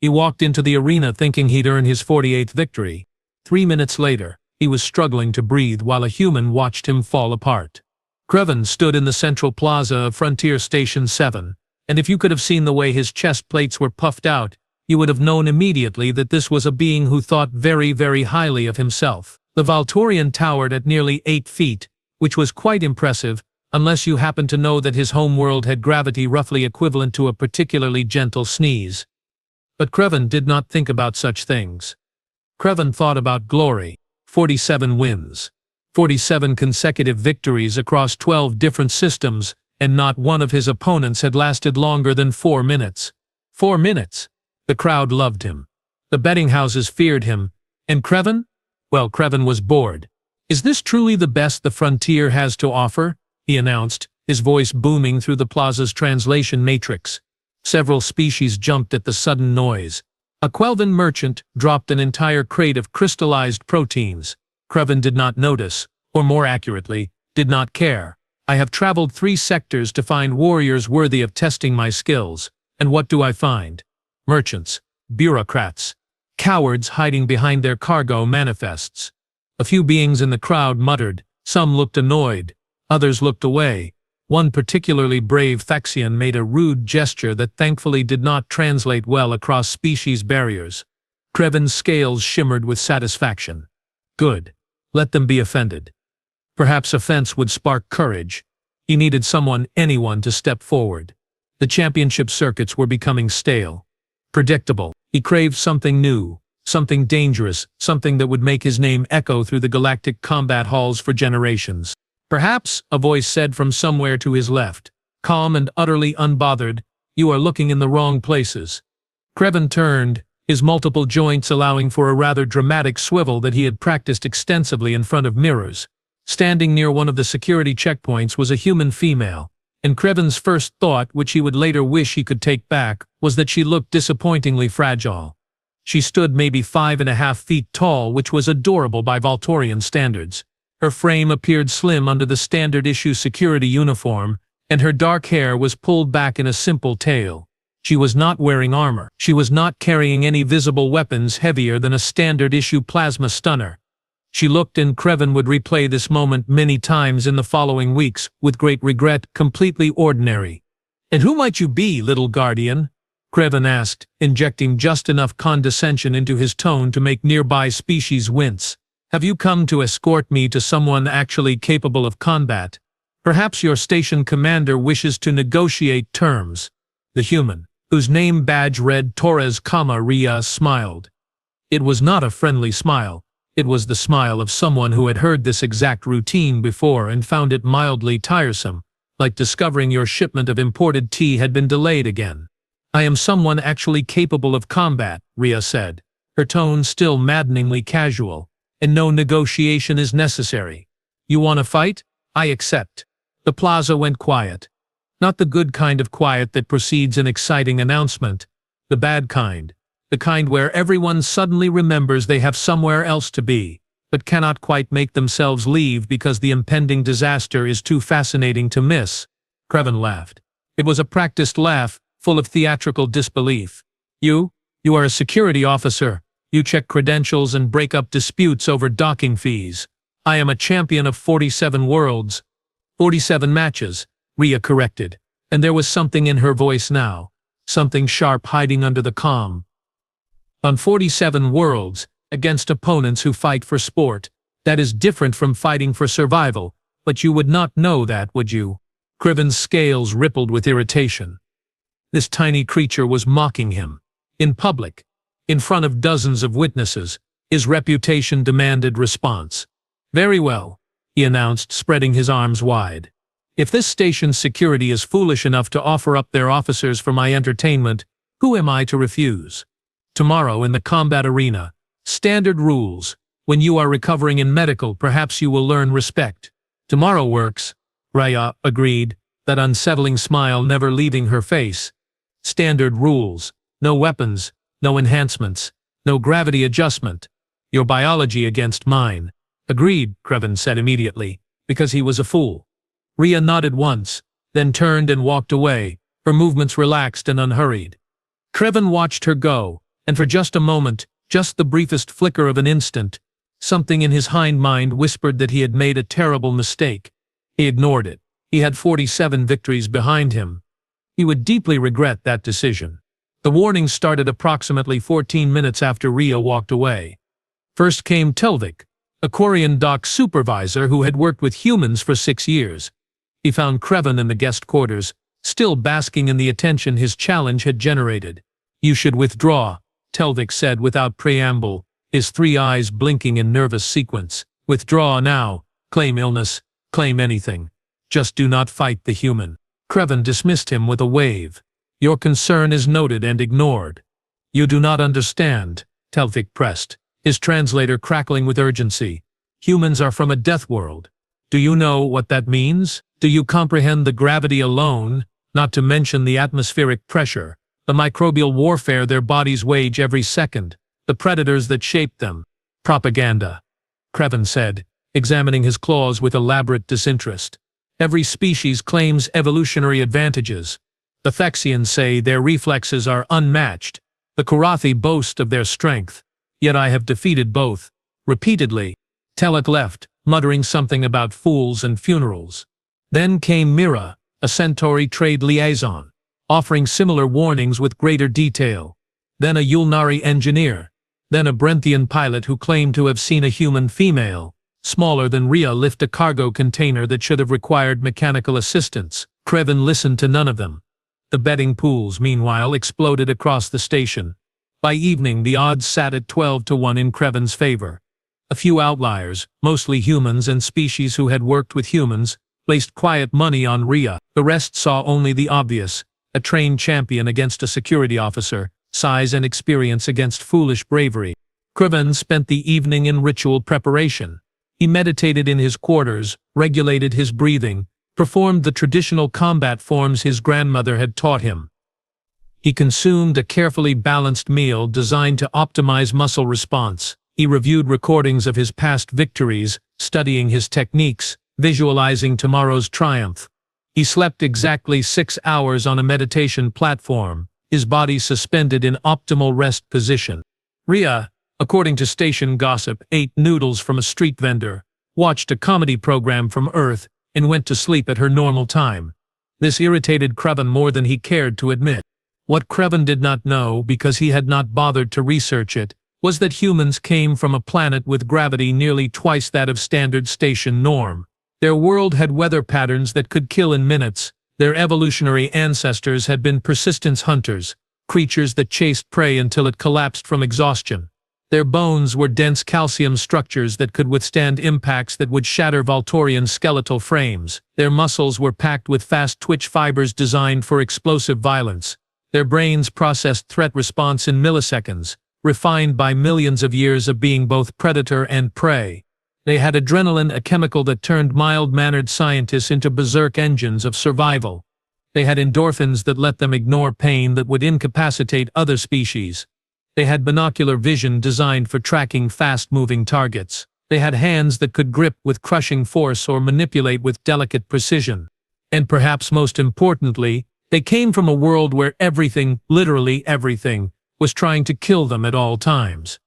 He walked into the arena thinking he'd earned his 48th victory. 3 minutes later, he was struggling to breathe while a human watched him fall apart. Kreven stood in the central plaza of Frontier Station 7, and if you could have seen the way his chest plates were puffed out, you would have known immediately that this was a being who thought very, very highly of himself. The Valtorian towered at nearly 8 feet, which was quite impressive, unless you happen to know that his homeworld had gravity roughly equivalent to a particularly gentle sneeze. But Kreven did not think about such things. Kreven thought about glory, 47 wins, 47 consecutive victories across 12 different systems, and not one of his opponents had lasted longer than 4 minutes. 4 minutes! The crowd loved him. The betting houses feared him. And Kreven? Well, Kreven was bored. "Is this truly the best the Frontier has to offer?" he announced, his voice booming through the plaza's translation matrix. Several species jumped at the sudden noise. A Quelvan merchant dropped an entire crate of crystallized proteins. Kreven did not notice, or more accurately, did not care. "I have traveled 3 sectors to find warriors worthy of testing my skills. And what do I find? Merchants, bureaucrats, cowards hiding behind their cargo manifests." A few beings in the crowd muttered. Some looked annoyed. Others looked away. One particularly brave Thaxian made a rude gesture that thankfully did not translate well across species barriers. Kreven's scales shimmered with satisfaction. Good. Let them be offended. Perhaps offense would spark courage. He needed anyone to step forward. The championship circuits were becoming stale. Predictable. He craved something new, something dangerous, something that would make his name echo through the galactic combat halls for generations. "Perhaps," a voice said from somewhere to his left, calm and utterly unbothered, "you are looking in the wrong places." Kreven turned, his multiple joints allowing for a rather dramatic swivel that he had practiced extensively in front of mirrors. Standing near one of the security checkpoints was a human female, and Kreven's first thought, which he would later wish he could take back, was that she looked disappointingly fragile. She stood maybe 5.5 feet tall, which was adorable by Valtorian standards. Her frame appeared slim under the standard-issue security uniform, and her dark hair was pulled back in a simple tail. She was not wearing armor. She was not carrying any visible weapons heavier than a standard-issue plasma stunner. She looked, and Kreven would replay this moment many times in the following weeks, with great regret, completely ordinary. "And who might you be, little guardian?" Kreven asked, injecting just enough condescension into his tone to make nearby species wince. "Have you come to escort me to someone actually capable of combat? Perhaps your station commander wishes to negotiate terms." The human, whose name badge read Torres, Ria, smiled. It was not a friendly smile. It was the smile of someone who had heard this exact routine before and found it mildly tiresome, like discovering your shipment of imported tea had been delayed again. "I am someone actually capable of combat," Ria said, her tone still maddeningly casual. "And no negotiation is necessary. You want to fight? I accept." The plaza went quiet. Not the good kind of quiet that precedes an exciting announcement. The bad kind. The kind where everyone suddenly remembers they have somewhere else to be, but cannot quite make themselves leave because the impending disaster is too fascinating to miss. Kreven laughed. It was a practiced laugh, full of theatrical disbelief. You are a security officer. You check credentials and break up disputes over docking fees. I am a champion of 47 worlds. 47 matches, Ria corrected, and there was something in her voice now, something sharp hiding under the calm. On 47 worlds, against opponents who fight for sport, that is different from fighting for survival, but you would not know that, would you? Kreven's scales rippled with irritation. This tiny creature was mocking him. In public. In front of dozens of witnesses, his reputation demanded response. "Very well," he announced, spreading his arms wide. "If this station's security is foolish enough to offer up their officers for my entertainment, who am I to refuse? Tomorrow in the combat arena, standard rules. When you are recovering in medical, perhaps you will learn respect." "Tomorrow works," Raya agreed, that unsettling smile never leaving her face. "Standard rules. No weapons. No enhancements, no gravity adjustment. Your biology against mine." "Agreed," Kreven said immediately, because he was a fool. Ria nodded once, then turned and walked away, her movements relaxed and unhurried. Kreven watched her go, And for just a moment, just the briefest flicker of an instant, something in his hind mind whispered that he had made a terrible mistake. He ignored it. He had 47 victories behind him. He would deeply regret that decision. The warning started approximately 14 minutes after Rhea walked away. First came Telvik, a Quarian dock supervisor who had worked with humans for 6 years. He found Kreven in the guest quarters, still basking in the attention his challenge had generated. "You should withdraw," Telvik said without preamble, his 3 eyes blinking in nervous sequence. "Withdraw now. Claim illness. Claim anything. Just do not fight the human." Kreven dismissed him with a wave. "Your concern is noted and ignored." "You do not understand," Telvik pressed, his translator crackling with urgency. "Humans are from a death world. Do you know what that means? Do you comprehend the gravity alone, not to mention the atmospheric pressure, the microbial warfare their bodies wage every second, the predators that shape them?" "Propaganda," Kreven said, examining his claws with elaborate disinterest. "Every species claims evolutionary advantages. The Thexians say their reflexes are unmatched. The Korathi boast of their strength. Yet I have defeated both. Repeatedly." Telek left, muttering something about fools and funerals. Then came Mira, a Centauri trade liaison, offering similar warnings with greater detail. Then a Yulnari engineer. Then a Brenthian pilot who claimed to have seen a human female, smaller than Rhea, lift a cargo container that should have required mechanical assistance. Kreven listened to none of them. The betting pools, meanwhile, exploded across the station. By evening, the odds sat at 12-1 in Kreven's favor. A few outliers, mostly humans and species who had worked with humans, placed quiet money on Rhea. The rest saw only the obvious: a trained champion against a security officer, size and experience against foolish bravery. Kreven spent the evening in ritual preparation. He meditated in his quarters, regulated his breathing, performed the traditional combat forms his grandmother had taught him. He consumed a carefully balanced meal designed to optimize muscle response. He reviewed recordings of his past victories, studying his techniques, visualizing tomorrow's triumph. He slept exactly 6 hours on a meditation platform, his body suspended in optimal rest position. Rhea, according to station gossip, ate noodles from a street vendor, watched a comedy program from Earth, and went to sleep at her normal time. This irritated Kreven more than he cared to admit. What Kreven did not know, because he had not bothered to research it, was that humans came from a planet with gravity nearly twice that of standard station norm. Their world had weather patterns that could kill in minutes. Their evolutionary ancestors had been persistence hunters, creatures that chased prey until it collapsed from exhaustion. Their bones were dense calcium structures that could withstand impacts that would shatter Volturian skeletal frames. Their muscles were packed with fast twitch fibers designed for explosive violence. Their brains processed threat response in milliseconds, refined by millions of years of being both predator and prey. They had adrenaline, a chemical that turned mild-mannered scientists into berserk engines of survival. They had endorphins that let them ignore pain that would incapacitate other species. They had binocular vision designed for tracking fast-moving targets. They had hands that could grip with crushing force or manipulate with delicate precision. And perhaps most importantly, they came from a world where everything, literally everything, was trying to kill them at all times.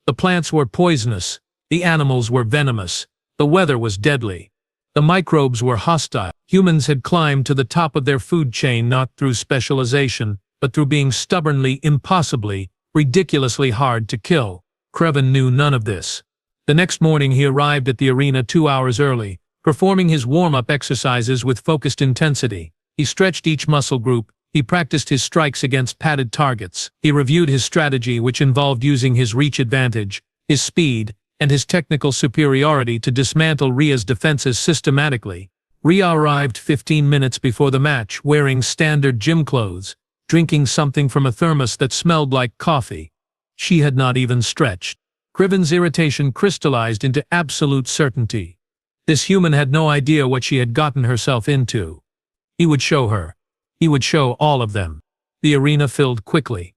The plants were poisonous, the animals were venomous, the weather was deadly. The microbes were hostile. Humans had climbed to the top of their food chain not through specialization, but through being stubbornly, impossibly, ridiculously hard to kill. Kreven knew none of this. The next morning he arrived at the arena 2 hours early, performing his warm-up exercises with focused intensity. He stretched each muscle group. He practiced his strikes against padded targets. He reviewed his strategy, which involved using his reach advantage, his speed, and his technical superiority to dismantle Rhea's defenses systematically. Rhea arrived 15 minutes before the match, wearing standard gym clothes, drinking something from a thermos that smelled like coffee. She had not even stretched. Kreven's irritation crystallized into absolute certainty. This human had no idea what she had gotten herself into. He would show her. He would show all of them. The arena filled quickly.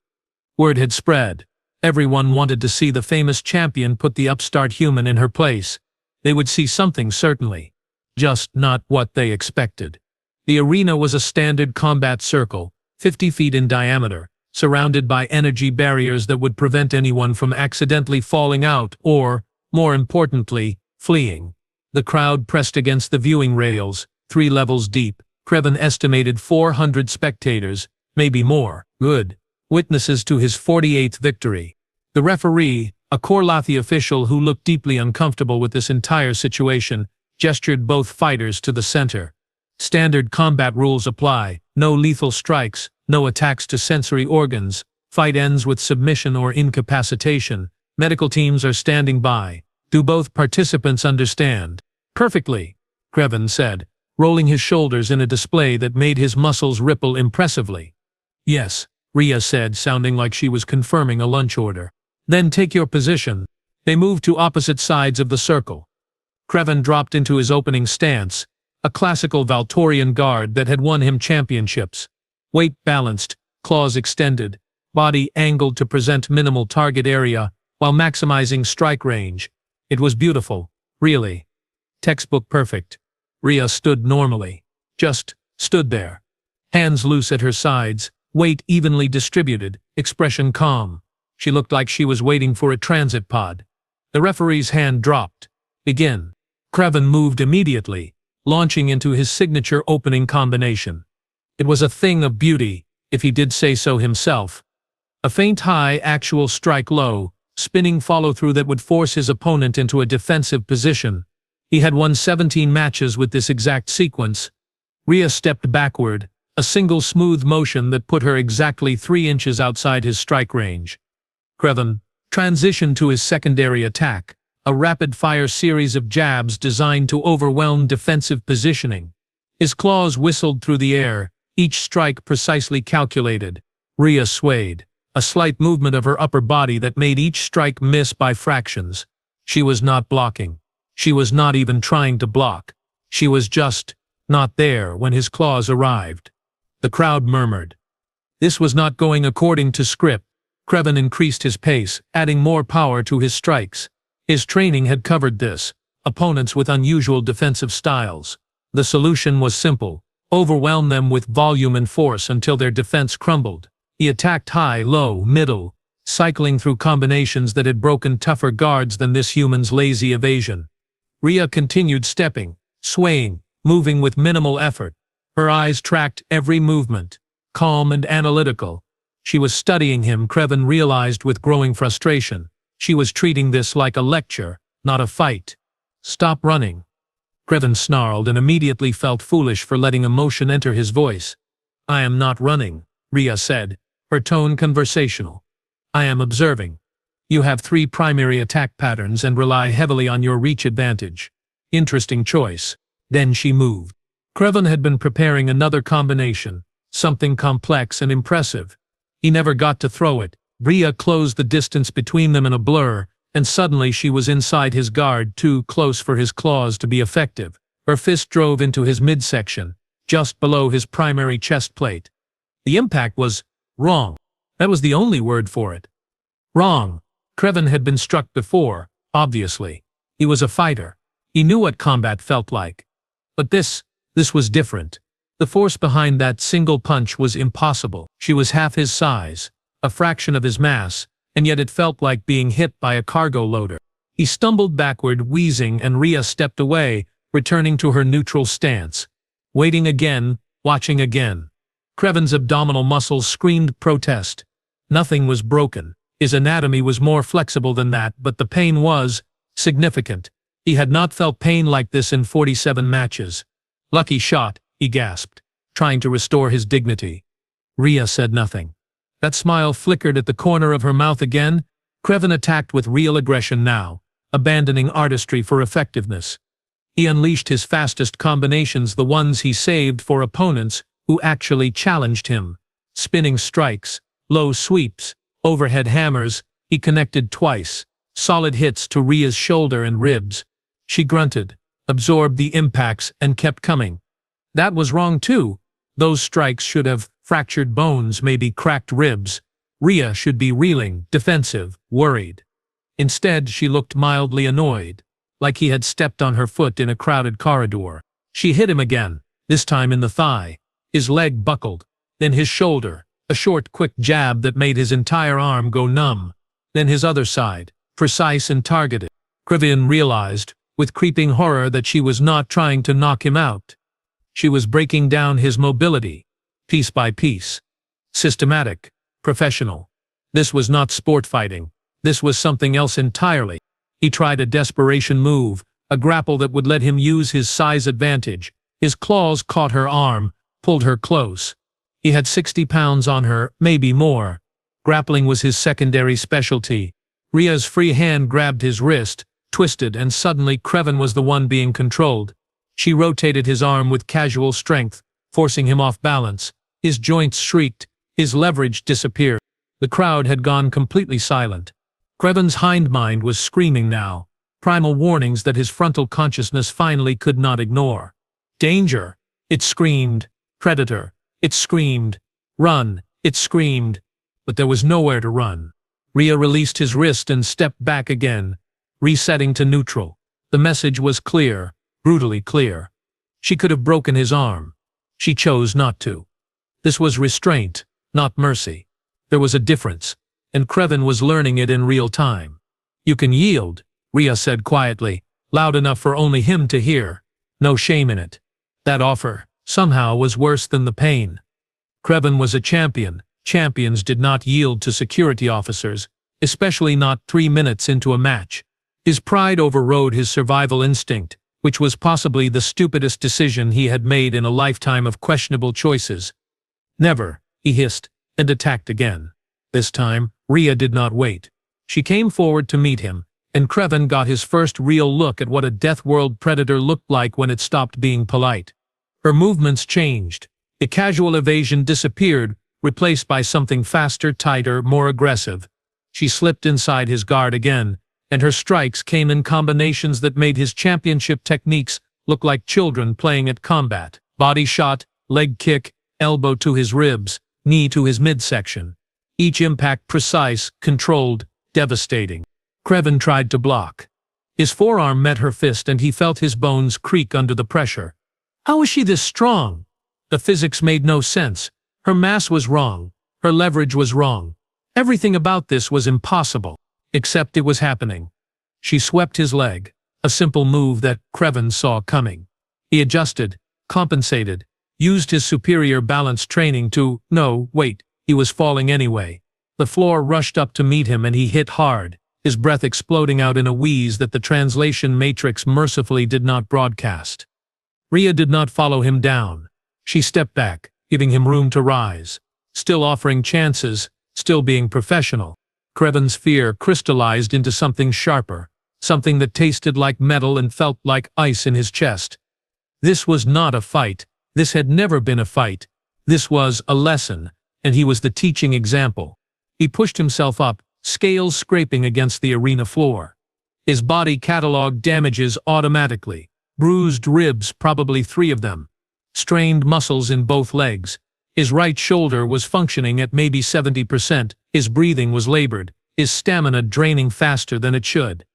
Word had spread. Everyone wanted to see the famous champion put the upstart human in her place. They would see something, certainly. Just not what they expected. The arena was a standard combat circle, 50 feet in diameter, surrounded by energy barriers that would prevent anyone from accidentally falling out or, more importantly, fleeing. The crowd pressed against the viewing rails, 3 levels deep. Kreven estimated 400 spectators, maybe more, good witnesses to his 48th victory. The referee, a Korlathi official who looked deeply uncomfortable with this entire situation, gestured both fighters to the center. Standard combat rules apply: no lethal strikes, no attacks to sensory organs, fight ends with submission or incapacitation. Medical teams are standing by. Do both participants understand? Perfectly, Kreven said, rolling his shoulders in a display that made his muscles ripple impressively. Yes, Rhea said, sounding like she was confirming a lunch order. Then take your position. They moved to opposite sides of the circle. Kreven dropped into his opening stance, a classical Valtorian guard that had won him championships. Weight balanced, claws extended, body angled to present minimal target area while maximizing strike range. It was beautiful, really. Textbook perfect. Rhea stood normally. Just stood there. Hands loose at her sides, weight evenly distributed, expression calm. She looked like she was waiting for a transit pod. The referee's hand dropped. Begin. Kreven moved immediately, launching into his signature opening combination. It was a thing of beauty, if he did say so himself. A faint high actual strike low, spinning follow-through that would force his opponent into a defensive position. He had won 17 matches with this exact sequence. Rhea stepped backward, a single smooth motion that put her exactly 3 inches outside his strike range. Kreven transitioned to his secondary attack, a rapid-fire series of jabs designed to overwhelm defensive positioning. His claws whistled through the air, each strike precisely calculated. Rhea swayed, a slight movement of her upper body that made each strike miss by fractions. She was not blocking. She was not even trying to block. She was just not there when his claws arrived. The crowd murmured. This was not going according to script. Kreven increased his pace, adding more power to his strikes. His training had covered this: opponents with unusual defensive styles. The solution was simple: overwhelm them with volume and force until their defense crumbled. He attacked high, low, middle, cycling through combinations that had broken tougher guards than this human's lazy evasion. Rhea continued stepping, swaying, moving with minimal effort. Her eyes tracked every movement, calm and analytical. She was studying him, Kreven realized with growing frustration. She was treating this like a lecture, not a fight. Stop running. Kreven snarled and immediately felt foolish for letting emotion enter his voice. I am not running, Rhea said, her tone conversational. I am observing. You have 3 primary attack patterns and rely heavily on your reach advantage. Interesting choice. Then she moved. Kreven had been preparing another combination, something complex and impressive. He never got to throw it. Rhea closed the distance between them in a blur, and suddenly she was inside his guard, too close for his claws to be effective. Her fist drove into his midsection, just below his primary chest plate. The impact was wrong. That was the only word for it. Wrong. Kreven had been struck before, obviously. He was a fighter. He knew what combat felt like. But this was different. The force behind that single punch was impossible. She was half his size, a fraction of his mass, and yet it felt like being hit by a cargo loader. He stumbled backward, wheezing, and Rhea stepped away, returning to her neutral stance. Waiting again, watching again. Kreven's abdominal muscles screamed protest. Nothing was broken. His anatomy was more flexible than that, but the pain was significant. He had not felt pain like this in 47 matches. Lucky shot, he gasped, trying to restore his dignity. Rhea said nothing. That smile flickered at the corner of her mouth again. Kreven attacked with real aggression now, abandoning artistry for effectiveness. He unleashed his fastest combinations, the ones he saved for opponents who actually challenged him. Spinning strikes, low sweeps, overhead hammers. He connected twice, solid hits to Rhea's shoulder and ribs. She grunted, absorbed the impacts, and kept coming. That was wrong too. Those strikes should have fractured bones, maybe cracked ribs. Rhea should be reeling, defensive, worried. Instead, she looked mildly annoyed, like he had stepped on her foot in a crowded corridor. She hit him again, this time in the thigh. His leg buckled, then his shoulder, A short, quick jab that made his entire arm go numb. Then his other side, precise and targeted. Krivin realized, with creeping horror, that she was not trying to knock him out. She was breaking down his mobility, piece by piece. Systematic, professional. This was not sport fighting. This was something else entirely. He tried a desperation move, a grapple that would let him use his size advantage. His claws caught her arm, pulled her close. He had 60 pounds on her, maybe more. Grappling was his secondary specialty. Rhea's free hand grabbed his wrist, twisted, and suddenly Krivin was the one being controlled. She rotated his arm with casual strength, forcing him off balance. His joints shrieked, his leverage disappeared. The crowd had gone completely silent. Krivin's hindmind was screaming now, primal warnings that his frontal consciousness finally could not ignore. Danger! It screamed. Predator! It screamed. Run! It screamed. But there was nowhere to run. Rhea released his wrist and stepped back again, resetting to neutral. The message was clear, brutally clear. She could have broken his arm. She chose not to. This was restraint, not mercy. There was a difference, and Krivin was learning it in real time. You can yield, Rhea said quietly, loud enough for only him to hear. No shame in it. That offer, somehow, was worse than the pain. Krivin was a champion. Champions did not yield to security officers, especially not 3 minutes into a match. His pride overrode his survival instinct, which was possibly the stupidest decision he had made in a lifetime of questionable choices. Never, he hissed, and attacked again. This time, Rhea did not wait. She came forward to meet him, and Krivin got his first real look at what a Deathworld predator looked like when it stopped being polite. Her movements changed. The casual evasion disappeared, replaced by something faster, tighter, more aggressive. She slipped inside his guard again, and her strikes came in combinations that made his championship techniques look like children playing at combat. Body shot, leg kick, elbow to his ribs, knee to his midsection. Each impact precise, controlled, devastating. Krivin tried to block. His forearm met her fist and he felt his bones creak under the pressure. How was she this strong? The physics made no sense. Her mass was wrong. Her leverage was wrong. Everything about this was impossible. Except it was happening. She swept his leg, a simple move that Krivin saw coming. He adjusted, compensated, used his superior balance training to, no, wait, he was falling anyway. The floor rushed up to meet him and he hit hard, his breath exploding out in a wheeze that the translation matrix mercifully did not broadcast. Rhea did not follow him down. She stepped back, giving him room to rise, still offering chances, still being professional. Krivin's fear crystallized into something sharper, something that tasted like metal and felt like ice in his chest. This was not a fight. This had never been a fight. This was a lesson, and he was the teaching example. He pushed himself up, scales scraping against the arena floor. His body cataloged damages automatically. Bruised ribs, probably 3 of them. Strained muscles in both legs. His right shoulder was functioning at maybe 70%. His breathing was labored, his stamina draining faster than it should.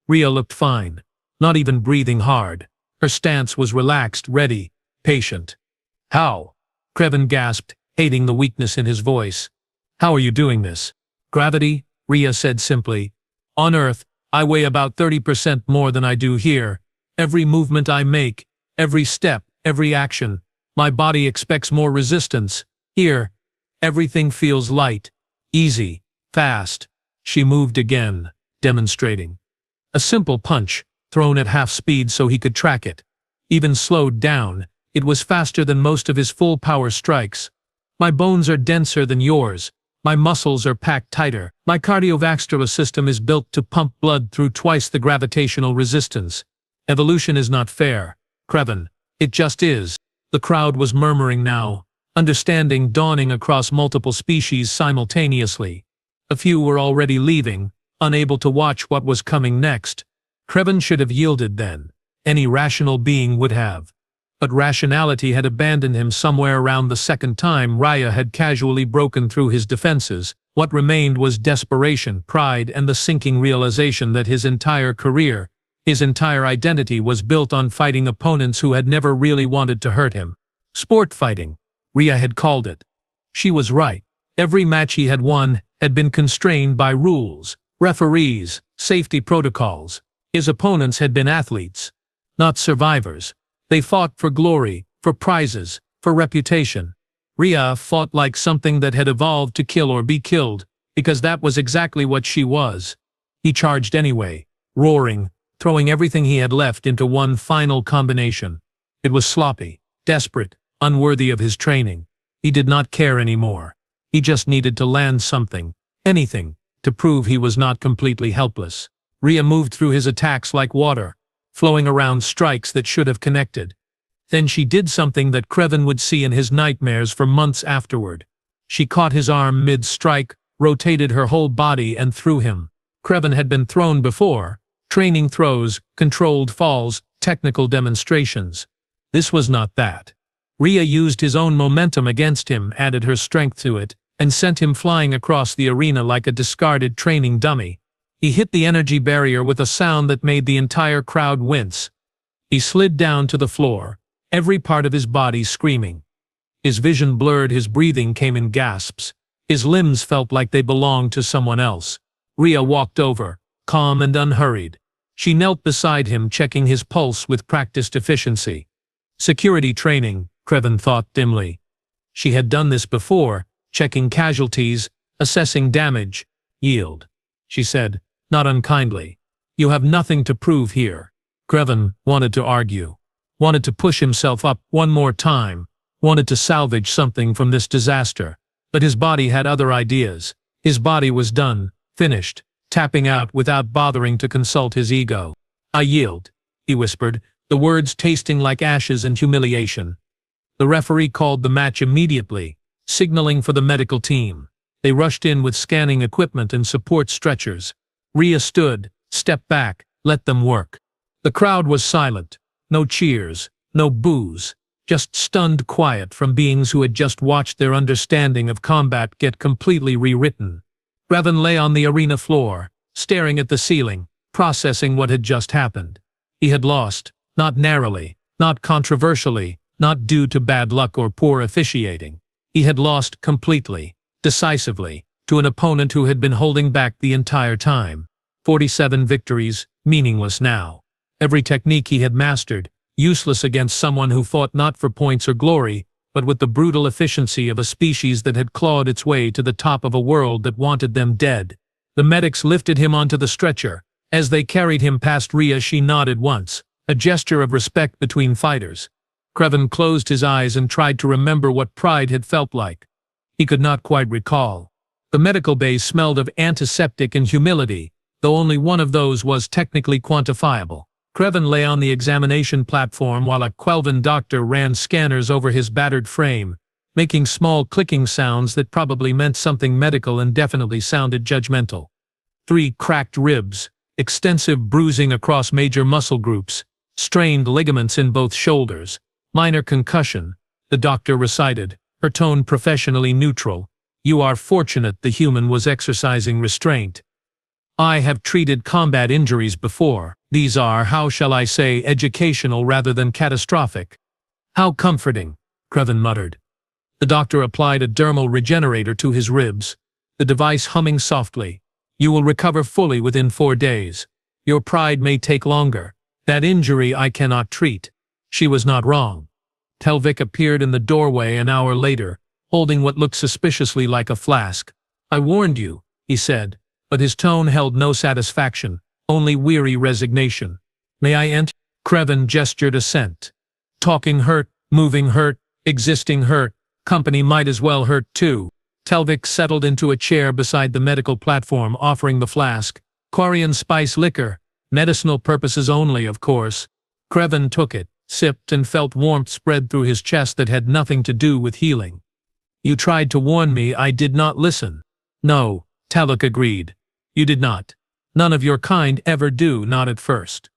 Rhea looked fine, not even breathing hard. Her stance was relaxed, ready, patient. How? Krivin gasped, hating the weakness in his voice. How are you doing this? Gravity, Rhea said simply. On Earth, I weigh about 30% more than I do here. Every movement I make, every step, every action, my body expects more resistance. Here, everything feels light, easy, fast. She moved again, demonstrating. A simple punch, thrown at half speed so he could track it. Even slowed down, it was faster than most of his full-power strikes. My bones are denser than yours. My muscles are packed tighter. My cardiovascular system is built to pump blood through twice the gravitational resistance. Evolution is not fair, Krivin. It just is. The crowd was murmuring now, understanding dawning across multiple species simultaneously. A few were already leaving, unable to watch what was coming next. Krivin should have yielded then. Any rational being would have. But rationality had abandoned him somewhere around the second time Rhea had casually broken through his defenses. What remained was desperation, pride, and the sinking realization that his entire career, his entire identity was built on fighting opponents who had never really wanted to hurt him. Sport fighting, Rhea had called it. She was right. Every match he had won had been constrained by rules, referees, safety protocols. His opponents had been athletes, not survivors. They fought for glory, for prizes, for reputation. Rhea fought like something that had evolved to kill or be killed, because that was exactly what she was. He charged anyway, roaring, throwing everything he had left into one final combination. It was sloppy, desperate, unworthy of his training. He did not care anymore. He just needed to land something, anything, to prove he was not completely helpless. Rhea moved through his attacks like water, flowing around strikes that should have connected. Then she did something that Creven would see in his nightmares for months afterward. She caught his arm mid-strike, rotated her whole body and threw him. Creven had been thrown before, training throws, controlled falls, technical demonstrations. This was not that. Rhea used his own momentum against him, added her strength to it, and sent him flying across the arena like a discarded training dummy. He hit the energy barrier with a sound that made the entire crowd wince. He slid down to the floor, every part of his body screaming. His vision blurred, his breathing came in gasps. His limbs felt like they belonged to someone else. Rhea walked over, calm and unhurried. She knelt beside him, checking his pulse with practiced efficiency. Security training, Creven thought dimly. She had done this before, checking casualties, assessing damage. Yield, she said, not unkindly. You have nothing to prove here. Creven wanted to argue, wanted to push himself up one more time, wanted to salvage something from this disaster. But his body had other ideas. His body was done, finished, tapping out without bothering to consult his ego. I yield, he whispered, the words tasting like ashes and humiliation. The referee called the match immediately, signaling for the medical team. They rushed in with scanning equipment and support stretchers. Rhea stood, stepped back, let them work. The crowd was silent. No cheers, no boos, just stunned quiet from beings who had just watched their understanding of combat get completely rewritten. Creven lay on the arena floor, staring at the ceiling, processing what had just happened. He had lost, not narrowly, not controversially, not due to bad luck or poor officiating. He had lost completely, decisively, to an opponent who had been holding back the entire time. 47 victories, meaningless now. Every technique he had mastered, useless against someone who fought not for points or glory, but with the brutal efficiency of a species that had clawed its way to the top of a world that wanted them dead. The medics lifted him onto the stretcher. As they carried him past Rhea, she nodded once, a gesture of respect between fighters. Creven closed his eyes and tried to remember what pride had felt like. He could not quite recall. The medical bay smelled of antiseptic and humility, though only one of those was technically quantifiable. Creven lay on the examination platform while a Quelvan doctor ran scanners over his battered frame, making small clicking sounds that probably meant something medical and definitely sounded judgmental. 3 cracked ribs, extensive bruising across major muscle groups, strained ligaments in both shoulders, minor concussion, the doctor recited, her tone professionally neutral. You are fortunate the human was exercising restraint. I have treated combat injuries before. These are, how shall I say, educational rather than catastrophic. How comforting, Creven muttered. The doctor applied a dermal regenerator to his ribs, the device humming softly. You will recover fully within 4 days. Your pride may take longer. That injury I cannot treat. She was not wrong. Telvik appeared in the doorway an hour later, holding what looked suspiciously like a flask. I warned you, he said, but his tone held no satisfaction, only weary resignation. May I enter? Creven gestured assent. Talking hurt, moving hurt, existing hurt, company might as well hurt too. Telvik settled into a chair beside the medical platform, offering the flask. Quarian spice liquor, medicinal purposes only, of course. Creven took it, sipped, and felt warmth spread through his chest that had nothing to do with healing. You tried to warn me, I did not listen. No, Telvik agreed. You did not. None of your kind ever do, not at first.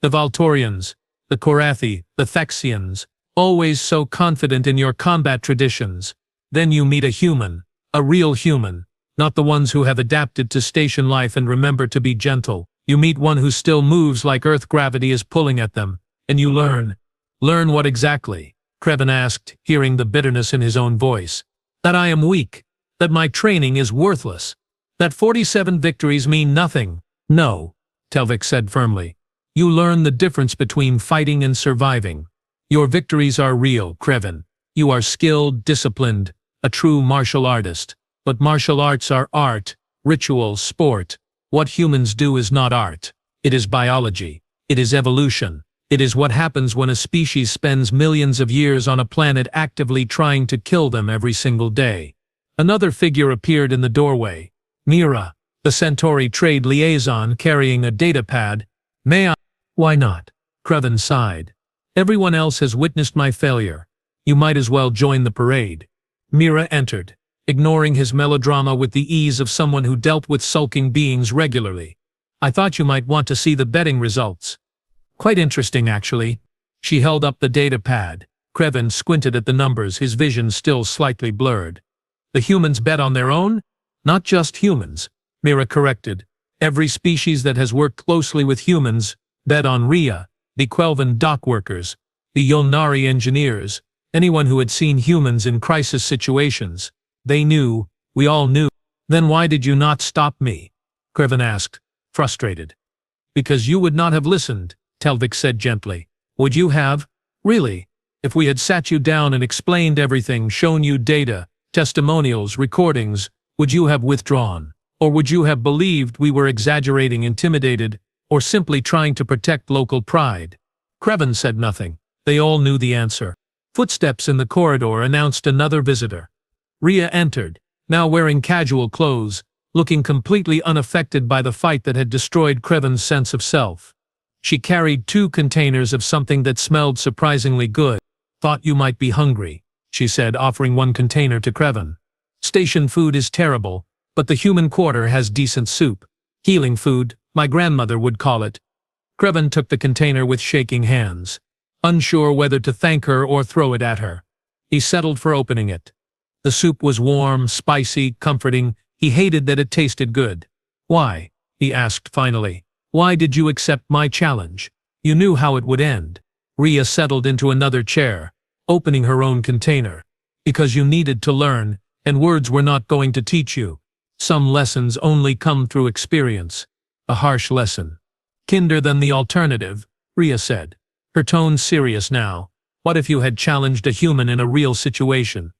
The Valtorians, the Korathi, the Thexians, always so confident in your combat traditions. Then you meet a human, a real human, not the ones who have adapted to station life and remember to be gentle. You meet one who still moves like Earth gravity is pulling at them, and you learn. Learn what exactly? Creven asked, hearing the bitterness in his own voice. That I am weak, That my training is worthless. That 47 victories mean nothing. No, Telvik said firmly. You learn the difference between fighting and surviving. Your victories are real, Krevin. You are skilled, disciplined, a true martial artist. But martial arts are art, ritual, sport. What humans do is not art. It is biology. It is evolution. It is what happens when a species spends millions of years on a planet actively trying to kill them every single day. Another figure appeared in the doorway. Mira, the Centauri trade liaison carrying a datapad. May I? Why not? Krevin sighed. Everyone else has witnessed my failure. You might as well join the parade. Mira entered, ignoring his melodrama with the ease of someone who dealt with sulking beings regularly. I thought you might want to see the betting results. Quite interesting, actually. She held up the datapad. Krevin squinted at the numbers, his vision still slightly blurred. The humans bet on their own? Not just humans, Mira corrected. Every species that has worked closely with humans bet on Rhea, the Quelvan dock workers, the Yolnari engineers, anyone who had seen humans in crisis situations. They knew, we all knew. Then why did you not stop me? Krevin asked, frustrated. Because you would not have listened, Telvik said gently. Would you have? Really? If we had sat you down and explained everything, shown you data, testimonials, recordings, would you have withdrawn? Or would you have believed we were exaggerating, intimidated, or simply trying to protect local pride? Krevin said nothing. They all knew the answer. Footsteps in the corridor announced another visitor. Rhea entered, now wearing casual clothes, looking completely unaffected by the fight that had destroyed Krevin's sense of self. She carried 2 containers of something that smelled surprisingly good. Thought you might be hungry, she said, offering one container to Krevin. Station food is terrible, but the human quarter has decent soup. Healing food, my grandmother would call it. Krevin took the container with shaking hands, unsure whether to thank her or throw it at her. He settled for opening it. The soup was warm, spicy, comforting. He hated that it tasted good. Why? He asked finally. Why did you accept my challenge? You knew how it would end. Rhea settled into another chair, opening her own container. Because you needed to learn, and words were not going to teach you. Some lessons only come through experience. A harsh lesson. Kinder than the alternative, Rhea said, her tone serious now. What if you had challenged a human in a real situation?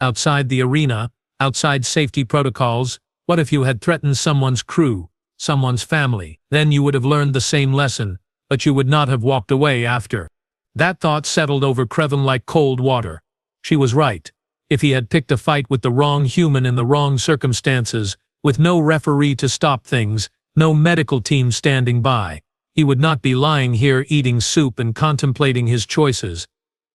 Outside the arena, outside safety protocols, what if you had threatened someone's crew, someone's family? Then you would have learned the same lesson, but you would not have walked away after. That thought settled over Krevin like cold water. She was right. If he had picked a fight with the wrong human in the wrong circumstances, with no referee to stop things, no medical team standing by, he would not be lying here eating soup and contemplating his choices.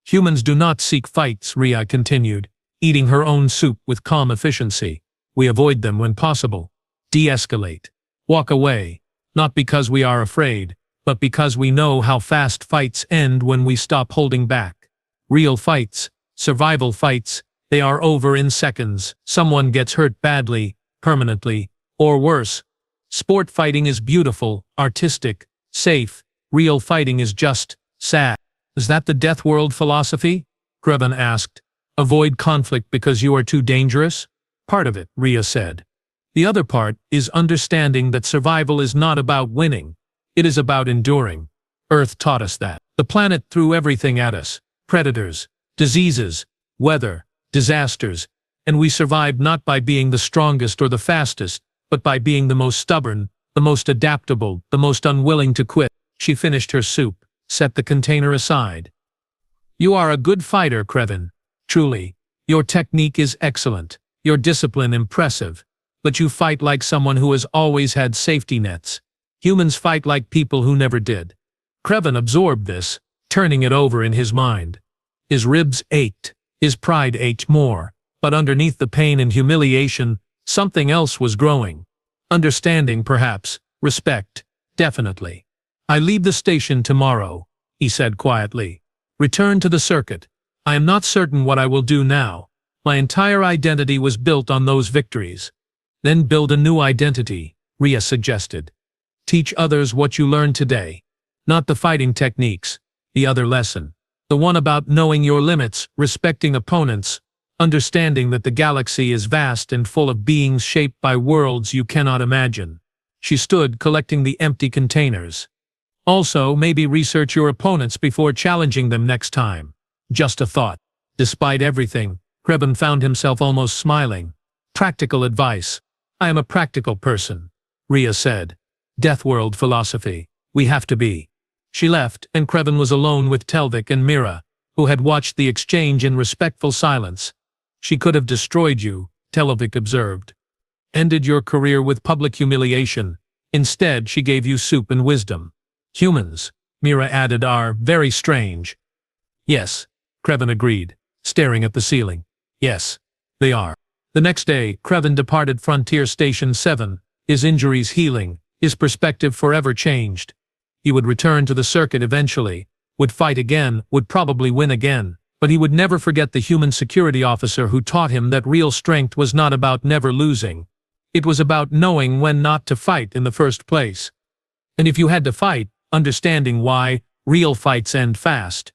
Humans do not seek fights, Rhea continued, eating her own soup with calm efficiency. We avoid them when possible. De-escalate. Walk away. Not because we are afraid, but because we know how fast fights end when we stop holding back. Real fights, survival fights, they are over in seconds. Someone gets hurt badly, permanently, or worse. Sport fighting is beautiful, artistic, safe. Real fighting is just sad. Is that the Deathworld philosophy? Krevin asked. Avoid conflict because you are too dangerous? Part of it, Rhea said. The other part is understanding that survival is not about winning. It is about enduring. Earth taught us that. The planet threw everything at us. Predators, diseases, weather, disasters, and we survived not by being the strongest or the fastest, but by being the most stubborn, the most adaptable, the most unwilling to quit. She finished her soup, set the container aside. You are a good fighter, Krevin. Truly. Your technique is excellent, your discipline impressive, but you fight like someone who has always had safety nets. Humans fight like people who never did. Krevin absorbed this, turning it over in his mind. His ribs ached, his pride ached more, but underneath the pain and humiliation, something else was growing. Understanding, perhaps, respect, definitely. I leave the station tomorrow, he said quietly. Return to the circuit. I am not certain what I will do now. My entire identity was built on those victories. Then build a new identity, Rhea suggested. Teach others what you learned today. Not the fighting techniques, the other lesson. The one about knowing your limits, respecting opponents, understanding that the galaxy is vast and full of beings shaped by worlds you cannot imagine. She stood collecting the empty containers. Also, maybe research your opponents before challenging them next time. Just a thought. Despite everything, Krebin found himself almost smiling. Practical advice. I am a practical person, Rhea said. Deathworld philosophy. We have to be. She left, and Krebin was alone with Telvik and Mira, who had watched the exchange in respectful silence. She could have destroyed you, Telvik observed. Ended your career with public humiliation. Instead, she gave you soup and wisdom. Humans, Mira added, are very strange. Yes, Krebin agreed, staring at the ceiling. Yes, they are. The next day, Krebin departed Frontier Station 7, his injuries healing, his perspective forever changed. He would return to the circuit eventually, would fight again, would probably win again, but he would never forget the human security officer who taught him that real strength was not about never losing. It was about knowing when not to fight in the first place. And if you had to fight, understanding why, real fights end fast.